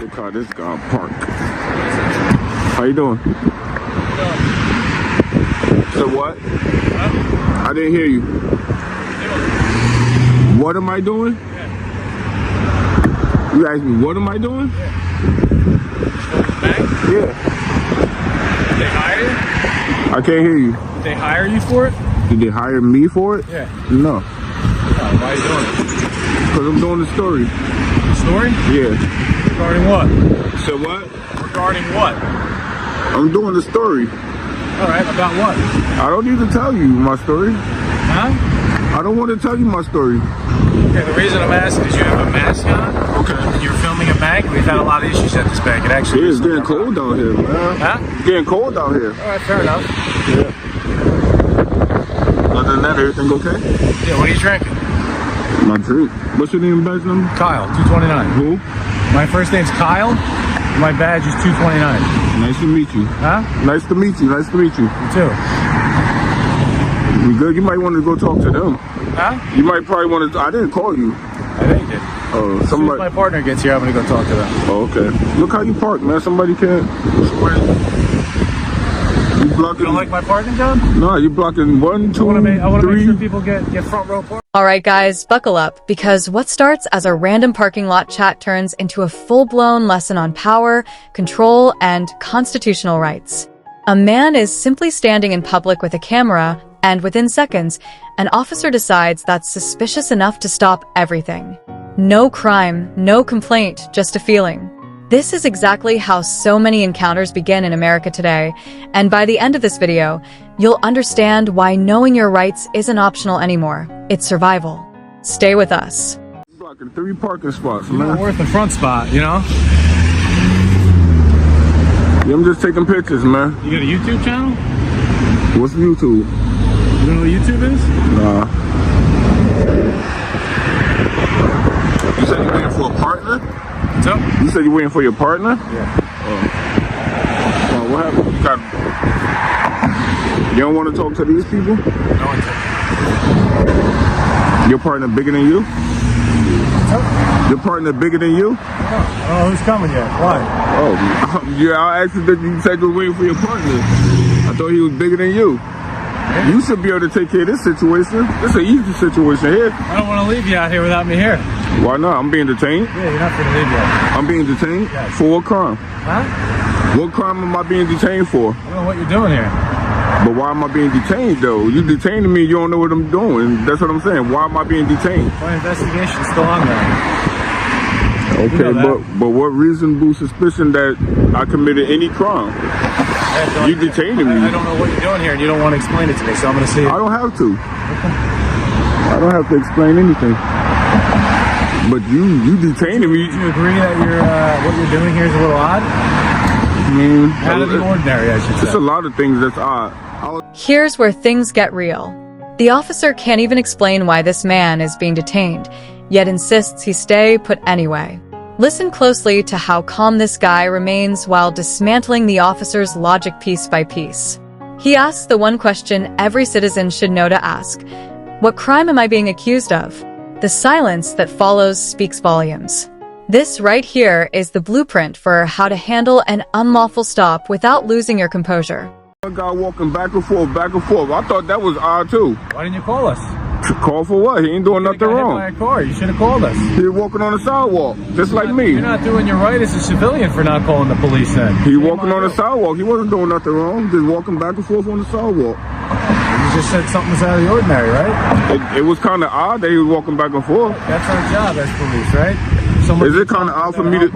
Look how this guy parked. How you doing? So what? Huh? I didn't hear you. What am I doing? Yeah. You asked me, what am I doing? Yeah. Back? Yeah. Did they hire you? I can't hear you. Did they hire you for it? Did they hire me for it? Yeah. No. Why are you doing it? Because I'm doing the story. Story? Yeah. Regarding what? So what? Regarding what? I'm doing the story. Alright, about what? I don't need to tell you my story. Huh? I don't want to tell you my story. Okay, the reason I'm asking is you have a mask on. Okay. And you're filming a bank. We've had a lot of issues at this bank. It actually It's getting cold out here, man. Huh? It's getting cold out here. Alright, fair enough. Yeah. Other than that, everything okay? Yeah, what are you drinking? My drink. What's your name, badge number? Kyle, 229. Who? My first name's Kyle. My badge is 229. Nice to meet you. Huh? Nice to meet you. Nice to meet you. You too. We good? You might want to go talk to them. Huh? You might probably want to. I didn't call you. I think you did. Oh, As soon as somebody. my partner gets here, I'm gonna go talk to them. Oh, okay. Look how you park, man. Somebody can't. You blocking? You don't like my parking job? No, you blocking 1, 2, I want to make 3. sure people get front row parking. Alright guys, buckle up, because what starts as a random parking lot chat turns into a full-blown lesson on power, control, and constitutional rights. A man is simply standing in public with a camera, and within seconds, an officer decides that's suspicious enough to stop everything. No crime, no complaint, just a feeling. This is exactly how so many encounters begin in America today, and by the end of this video, you'll understand why knowing your rights isn't optional anymore. It's survival. Stay with us. Blocking 3 parking spots, You're man. not worth the front spot, you know? Yeah, I'm just taking pictures, man. You got a YouTube channel? What's YouTube? You know what YouTube is? Nah. You said you're waiting for a partner? What's up? You said you're waiting for your partner? Yeah. Oh, what happened? You don't want to talk to these people? No one took. Your partner bigger than you? What's up? Your partner bigger than you? I don't know who's coming yet. Why? Oh, yeah, I asked you that you said you were waiting for your partner. I thought he was bigger than you. Yeah. You should be able to take care of this situation. This is an easy situation here. I don't want to leave you out here without me here. Why not? I'm being detained. Yeah, you're not going to leave you out here. I'm being detained? Yes. For what crime? Huh? What crime am I being detained for? I don't know what you're doing here. But why am I being detained though? You detaining me, you don't know what I'm doing. That's what I'm saying. Why am I being detained? My investigation's still on there. Okay, You know but what reasonable suspicion that I committed any crime? You detaining me. I don't know what you're doing here, and you don't want to explain it to me, so I'm going to see it. I don't have to. I don't have to explain anything. But you detaining me. Do you agree that what you're doing here is a little odd? I mean, Out of the ordinary, I should say. it's a lot of things that's odd. Here's where things get real. The officer can't even explain why this man is being detained, yet insists he stay put anyway. Listen closely to how calm this guy remains while dismantling the officer's logic piece by piece. He asks the one question every citizen should know to ask: what crime am I being accused of? The silence that follows speaks volumes. This right here is the blueprint for how to handle an unlawful stop without losing your composure. A guy walking back and forth, back and forth. I thought that was odd too. Why didn't you call us? Call for what? He ain't doing nothing Got hit by wrong. a car. You should have called us. He was walking on the sidewalk, just like me. You're not doing your right as a civilian for not calling the police then. He walking on the sidewalk. He wasn't doing nothing wrong. Just walking back and forth on the sidewalk. You just said something was out of the ordinary, right? It was kind of odd that he was walking back and forth. That's our job as police, right? Is it kind of odd for me to?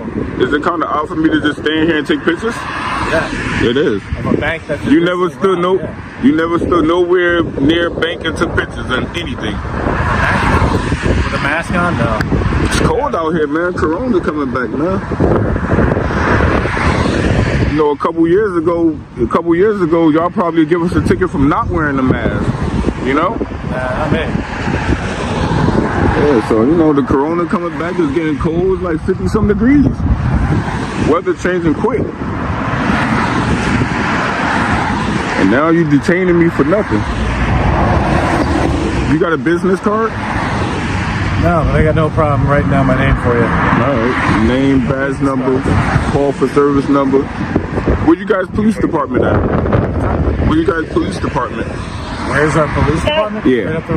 Is it kind of odd for me to just stand here and take pictures? Yeah. It is. Of a bank that You never stood robbed, yeah. You never stood nowhere near a bank and took pictures and anything. With a mask on? No. It's cold out here, man. Corona coming back, man. You know, a couple years ago, y'all probably give us a ticket from not wearing a mask. You know? Not me. Yeah, so, you know, the corona coming back is getting cold. It's like 50-some degrees. Weather changing quick. And now you detaining me for nothing. You got a business card? No, but I got no problem writing down my name for you. Alright. Name, badge number, call for service number. Where you guys police department at? Where you guys police department? Where's our police department? Yeah. Right up the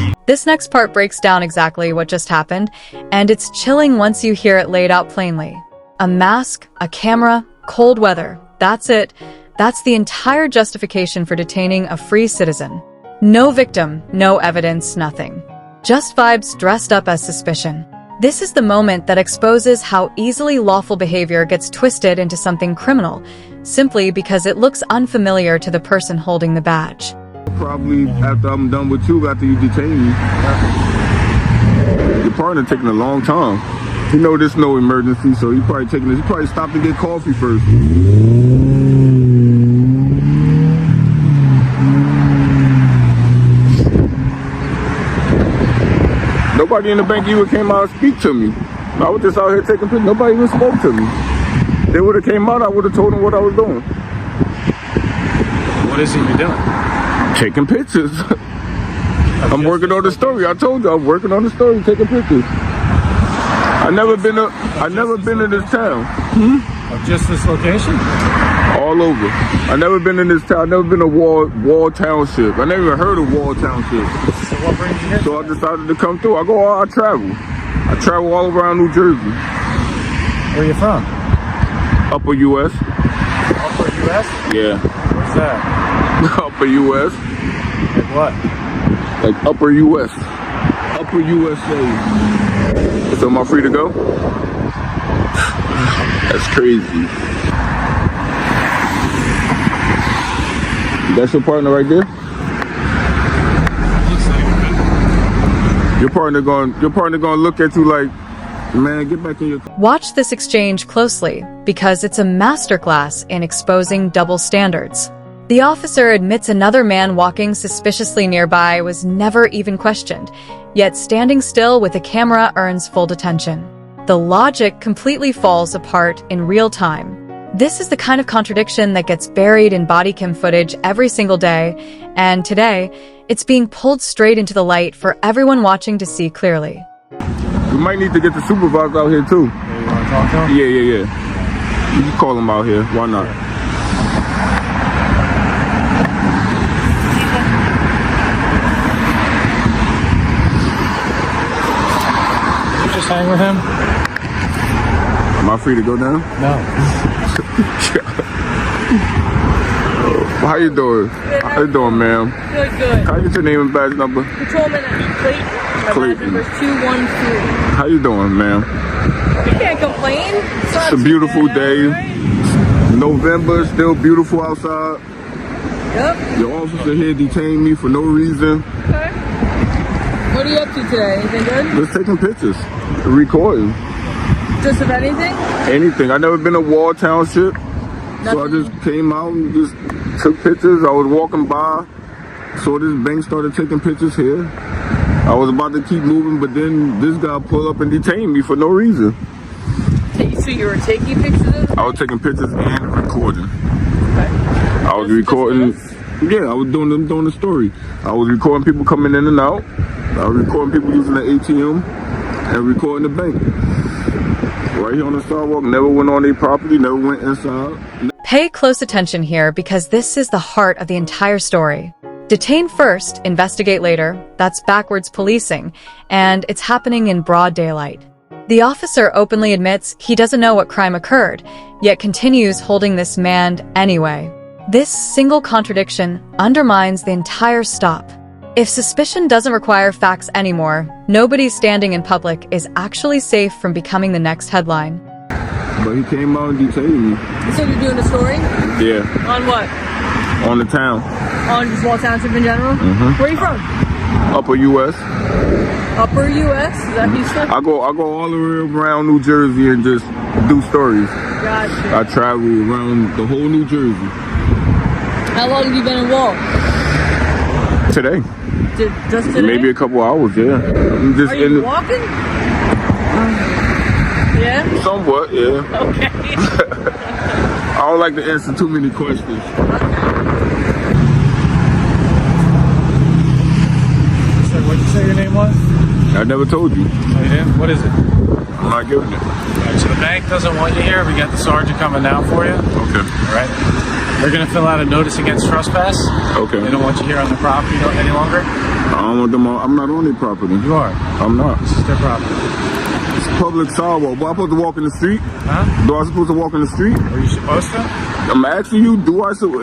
road. This next part breaks down exactly what just happened, and it's chilling once you hear it laid out plainly. A mask, a camera, cold weather. That's it. That's the entire justification for detaining a free citizen. No victim, no evidence, nothing. Just vibes dressed up as suspicion. This is the moment that exposes how easily lawful behavior gets twisted into something criminal, simply because it looks unfamiliar to the person holding the badge. Probably after I'm done with you, after you detain me. Your partner taking a long time. He know there's no emergency, so he probably taking this. He probably stopped to get coffee first. Nobody in the bank even came out and speak to me. I was just out here taking pictures. Nobody even spoke to me. They would have came out, I would have told them what I was doing. What is it you're doing? Taking pictures. I'm working on the story. I told you I'm working on the story, taking pictures. I never been in this town. Of just this location? All over. I never been in this town. I never been to Wall Township. I never even heard of Wall Township. So what brings you here? So I decided to come through. I travel. I travel all around New Jersey. Where are you from? Upper U.S. Upper U.S.? Yeah. What's that? Upper U.S. Like what? Like Upper U.S. Upper USA. So am I free to go? That's crazy. That's your partner right there? Your partner gonna look at you like, man, get back in your car. Watch this exchange closely, because it's a masterclass in exposing double standards. The officer admits another man walking suspiciously nearby was never even questioned, yet standing still with a camera earns full detention. The logic completely falls apart in real time. This is the kind of contradiction that gets buried in Bodycam footage every single day, and today, it's being pulled straight into the light for everyone watching to see clearly. We might need to get the supervisor out here too. Yeah, you want to talk to him? Yeah. You can call him out here. Why not? You just hang with him? Am I free to go down? No. How you doing? How you doing, ma'am? Good. Can I get your name and badge number? Patrolman Clayton. My badge number is 213. How you doing, ma'am? You can't complain. It's a beautiful day. November, still beautiful outside. Yep. Your officer here detained me for no reason. Okay. What are you up to today? Anything good? Just taking pictures, recording. Just of anything? Anything. I never been to Wall Township, so I just came out and just took pictures. I was walking by, saw this bank started taking pictures here. I was about to keep moving, but then this guy pulled up and detained me for no reason. So you were taking pictures of I was taking pictures and recording. Okay. I was recording. Yeah, I was doing the story. I was recording people coming in and out. I was recording people using the ATM and recording the bank. Right here on the sidewalk, never went on their property, never went inside. Pay close attention here because this is the heart of the entire story. Detain first, investigate later. That's backwards policing, and it's happening in broad daylight. The officer openly admits he doesn't know what crime occurred, yet continues holding this man anyway. This single contradiction undermines the entire stop. If suspicion doesn't require facts anymore, nobody standing in public is actually safe from becoming the next headline. But he came out and detained me. You said you're doing a story? Yeah, On what? on the town. On just Wall Township in general? Mhm. Where are you from? Upper U.S. Upper U.S.? Is that Houston? I go all the way around New Jersey and just do stories. Gotcha. I travel around the whole New Jersey. How long have you been in Wall? Today. Just today? Maybe a couple hours, yeah. I'm just Are you walking? Yeah? Somewhat, yeah. Okay. I don't like to answer too many questions. say your name was? I never told you. Oh, you didn't? What is it? I'm not giving it. Alright, so the bank doesn't want you here. We got the sergeant coming down for you. Okay. Alright. They're going to fill out a notice against trespass. Okay. They don't want you here on the property any longer. I don't want them on. I'm not on their property. You are. I'm not. This is their property. It's public sidewalk. Am I supposed to walk in the street? Huh? Do I supposed to walk in the street? Are you supposed to? I'm asking you,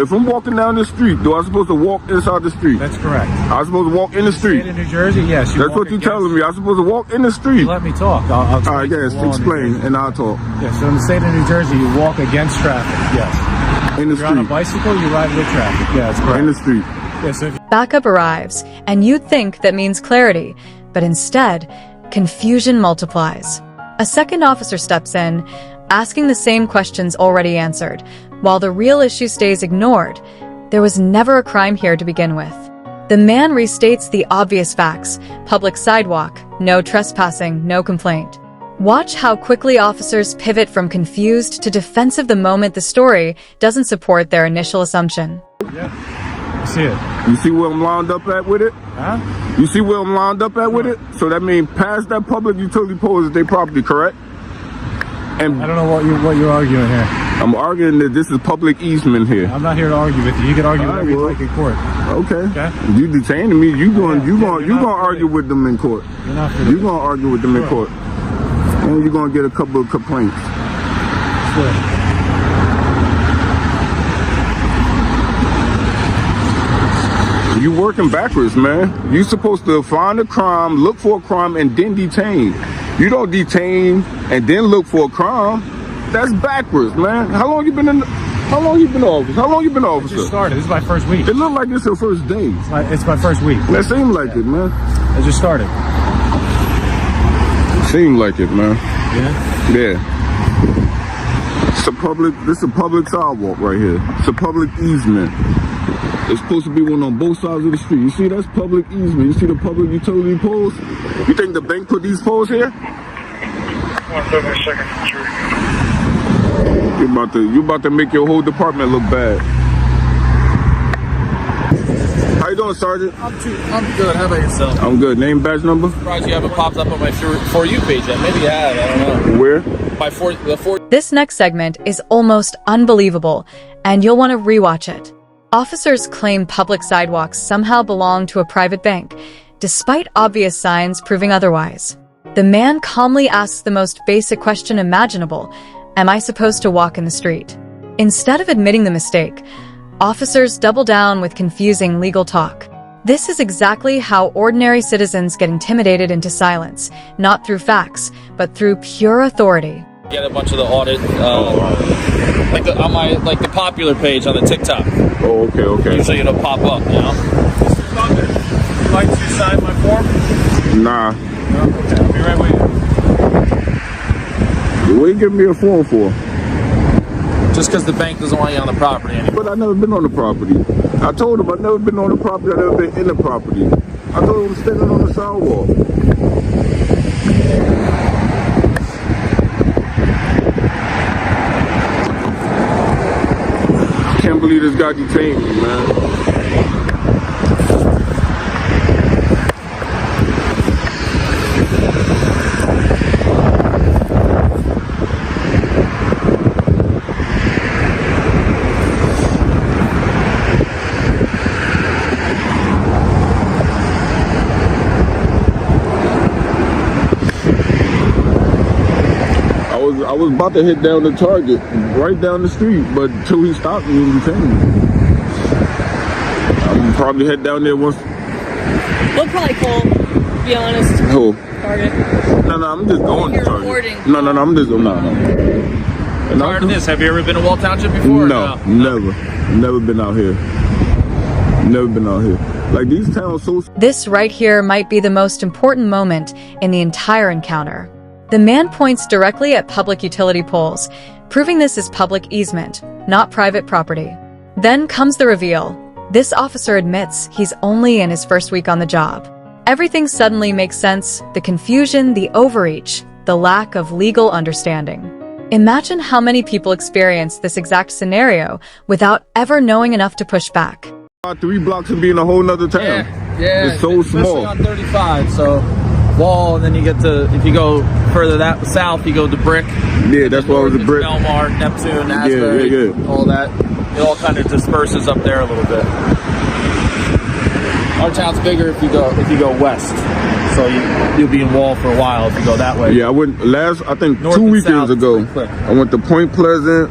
if I'm walking down the street, do I supposed to walk inside the street? That's correct. I'm supposed to walk in the street. State of New Jersey, yes. That's what you're telling me. I'm supposed to walk in the street. Let me talk. I'll All right, yes, explain, and I'll talk. Yeah, so in the state of New Jersey, you walk against traffic, yes. In the You're on a street. bicycle, you ride with traffic. Yeah, that's correct. In the street. Yeah, so if you Backup arrives, and you'd think that means clarity, but instead, confusion multiplies. A second officer steps in, asking the same questions already answered, while the real issue stays ignored. There was never a crime here to begin with. The man restates the obvious facts: public sidewalk, no trespassing, no complaint. Watch how quickly officers pivot from confused to defensive the moment the story doesn't support their initial assumption. I see it. You see where I'm lined up at with it? Huh? You see where I'm lined up at with it? So that means past that public utility pole is their property, correct? And I don't know what you're arguing here. I'm arguing that this is public easement here. I'm not here to argue with you. You can argue whatever you like in court. Okay. You detaining me. You gonna argue with them in court. You're not You gonna argue with them in court. And you're gonna get a couple of complaints. Sure. You working backwards, man. You supposed to find a crime, look for a crime, and then detain. You don't detain and then look for a crime. That's backwards, man. How long you been office? How long you been I officer? just started. This is my first week. It look like it's your first day. It's my first week. That seem like it, man. I just started. Seem like it, man. Yeah? Yeah. This is a public sidewalk right here. It's a public easement. It's supposed to be one on both sides of the street. You see, that's public easement. You see the public utility poles? You think the bank put these poles here? 1 second. You about to make your whole department look bad. How you doing, Sergeant? I'm good. How about yourself? I'm good. Name, badge number? Surprised you haven't popped up on my For You page yet. Maybe you have. I don't know. Where? This next segment is almost unbelievable, and you'll want to rewatch it. Officers claim public sidewalks somehow belong to a private bank, despite obvious signs proving otherwise. The man calmly asks the most basic question imaginable: am I supposed to walk in the street? Instead of admitting the mistake, officers double down with confusing legal talk. This is exactly how ordinary citizens get intimidated into silence, not through facts, but through pure authority. Get a bunch of the audit, on the popular page on the TikTok. Oh, okay. Usually it'll pop up, you know. Would you like to sign my form? Nah. No? Okay, I'll be right with you. What you giving me a form for? Just because the bank doesn't want you on the property anymore. But I never been on the property. I told him I never been on the property. I never been in the property. I told him standing on the sidewalk. Can't believe this guy detained me, man. I was about to hit down the target, right down the street, but until he stopped me and detained me. I'm probably head down there once. We'll probably call, to be honest. Oh. Target. No, I'm just going to You're target. recording. No, I'm just, no. Prior to this, have you ever been to Wall Township before? No, never. Never been out here. Never been out here. Like, these towns so... This right here might be the most important moment in the entire encounter. The man points directly at public utility poles, proving this is public easement, not private property. Then comes the reveal. This officer admits he's only in his first week on the job. Everything suddenly makes sense: the confusion, the overreach, the lack of legal understanding. Imagine how many people experience this exact scenario without ever knowing enough to push back. 3 blocks would be in a whole nother town. Yeah. Yeah, It's so especially small. on 35. So wall, and then you get to, if you go further that south, you go to Brick. Yeah, that's why it was a brick. Belmar, Neptune, Asbury, yeah. all that. It all kind of disperses up there a little bit. Our town's bigger if you go west. So you'll be in Wall for a while if you go that way. Yeah, I went I think North 2 and weekends south, ago. pretty quick. I went to Point Pleasant,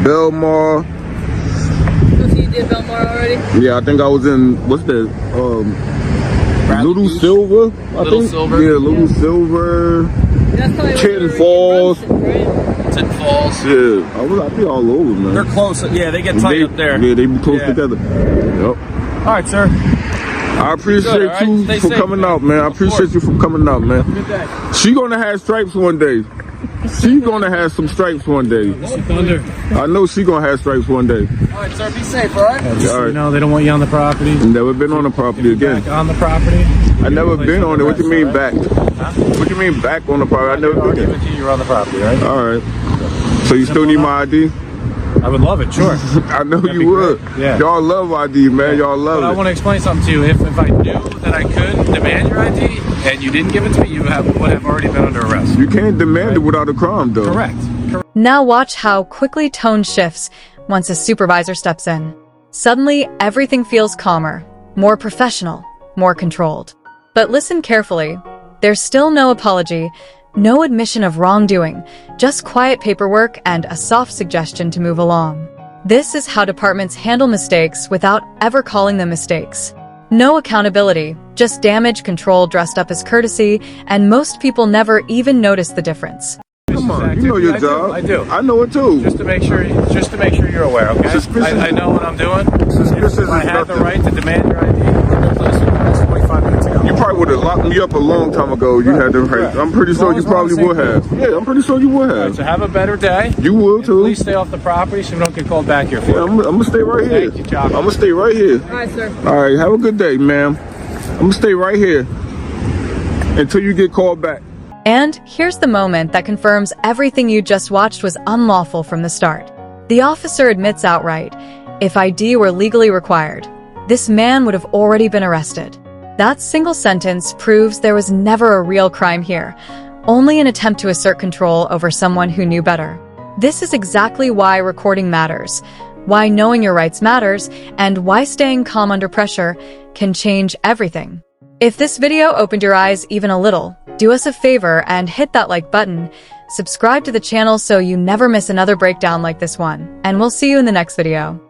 Belmar. Oh, so you did Belmar already? Yeah, I think I was in, what's that? Bradley Little Beach. Silver, I Little think. Silver. Yeah, Little Silver. That's probably Tin where Falls. you right? Tin Falls. Yeah, I be all over, man. They're close. Yeah, they get tight up there. Yeah, they be close Yeah. together. Yep. All right, sir. I appreciate Good, all right? you Stay for safe, coming man. out, man. I Of appreciate course. you for coming out, man. Good day. She gonna have stripes one day. She gonna have some stripes one day. Thunder. I know she gonna have stripes one day. All right, sir. Be safe, all right? Just so All you right. know, they don't want you on the property. Never been on the property again. Back on the property. I never been on it. What you mean back? Huh? What you mean back on the property? I never I'll been give there. it to you. You're on the property, right? All right. So you still need my ID? I would love it, sure. I know That'd you be would. great. Yeah. Y'all love ID, man. Y'all love But I it. want to explain something to you. If I knew that I could demand your ID and you didn't give it to me, you would have already been under arrest. You can't demand it without a crime, though. Correct. Now watch how quickly tone shifts once a supervisor steps in. Suddenly, everything feels calmer, more professional, more controlled. But listen carefully. There's still no apology, no admission of wrongdoing, just quiet paperwork and a soft suggestion to move along. This is how departments handle mistakes without ever calling them mistakes. No accountability, just damage control dressed up as courtesy, and most people never even notice the difference. Come on, you know your job. I do. I know it too. Just to make sure you're aware, okay? Suspicious- I know what I'm doing. Suspicious is I had the nothing. right to demand your ID. That's 45 minutes ago. You probably would have locked me up a long time ago. You had the right. I'm pretty As sure long you as we're on probably the would same have. page. Yeah, I'm pretty sure you would All right, have. so have a better day. You will too. Please stay off the property so we don't get called back here for Yeah, it. I'm gonna stay right here. Thank you, Chopper. I'm gonna stay right here. All right, sir. All right, have a good day, ma'am. I'm gonna stay right here until you get called back. And here's the moment that confirms everything you just watched was unlawful from the start. The officer admits outright, if ID were legally required, this man would have already been arrested. That single sentence proves there was never a real crime here, only an attempt to assert control over someone who knew better. This is exactly why recording matters, why knowing your rights matters, and why staying calm under pressure can change everything. If this video opened your eyes even a little, do us a favor and hit that like button, subscribe to the channel so you never miss another breakdown like this one, and we'll see you in the next video.